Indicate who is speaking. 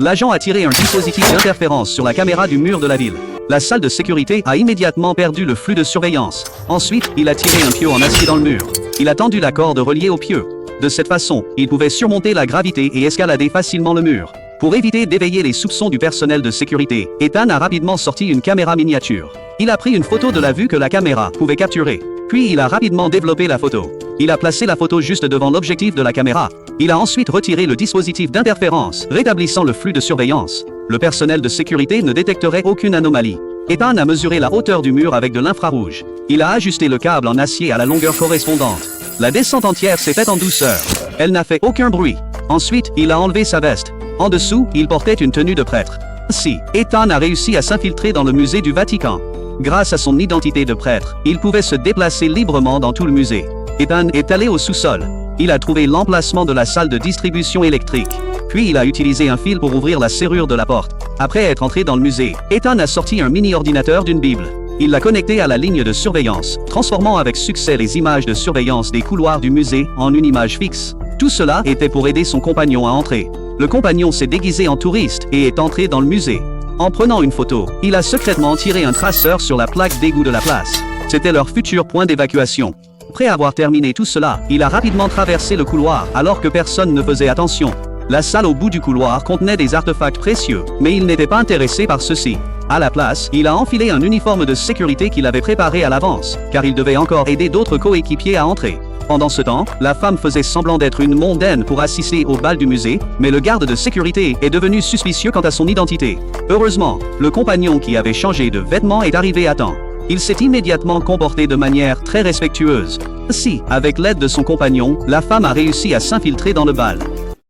Speaker 1: L'agent a tiré un dispositif d'interférence sur la caméra du mur de la ville. La salle de sécurité a immédiatement perdu le flux de surveillance. Ensuite, il a tiré un pieu en acier dans le mur. Il a tendu la corde reliée au pieu. De cette façon, il pouvait surmonter la gravité et escalader facilement le mur. Pour éviter d'éveiller les soupçons du personnel de sécurité, Ethan a rapidement sorti une caméra miniature. Il a pris une photo de la vue que la caméra pouvait capturer. Puis il a rapidement développé la photo. Il a placé la photo juste devant l'objectif de la caméra. Il a ensuite retiré le dispositif d'interférence, rétablissant le flux de surveillance. Le personnel de sécurité ne détecterait aucune anomalie. Ethan a mesuré la hauteur du mur avec de l'infrarouge. Il a ajusté le câble en acier à la longueur correspondante. La descente entière s'est faite en douceur. Elle n'a fait aucun bruit. Ensuite, il a enlevé sa veste. En dessous, il portait une tenue de prêtre. Ainsi, Ethan a réussi à s'infiltrer dans le musée du Vatican. Grâce à son identité de prêtre, il pouvait se déplacer librement dans tout le musée. Ethan est allé au sous-sol. Il a trouvé l'emplacement de la salle de distribution électrique. Puis il a utilisé un fil pour ouvrir la serrure de la porte. Après être entré dans le musée, Ethan a sorti un mini-ordinateur d'une Bible. Il l'a connecté à la ligne de surveillance, transformant avec succès les images de surveillance des couloirs du musée en une image fixe. Tout cela était pour aider son compagnon à entrer. Le compagnon s'est déguisé en touriste et est entré dans le musée. En prenant une photo, il a secrètement tiré un traceur sur la plaque d'égout de la place. C'était leur futur point d'évacuation. Après avoir terminé tout cela, il a rapidement traversé le couloir alors que personne ne faisait attention. La salle au bout du couloir contenait des artefacts précieux, mais il n'était pas intéressé par ceux-ci. À la place, il a enfilé un uniforme de sécurité qu'il avait préparé à l'avance, car il devait encore aider d'autres coéquipiers à entrer. Pendant ce temps, la femme faisait semblant d'être une mondaine pour assister au bal du musée, mais le garde de sécurité est devenu suspicieux quant à son identité. Heureusement, le compagnon qui avait changé de vêtements est arrivé à temps. Il s'est immédiatement comporté de manière très respectueuse. Ainsi, avec l'aide de son compagnon, la femme a réussi à s'infiltrer dans le bal.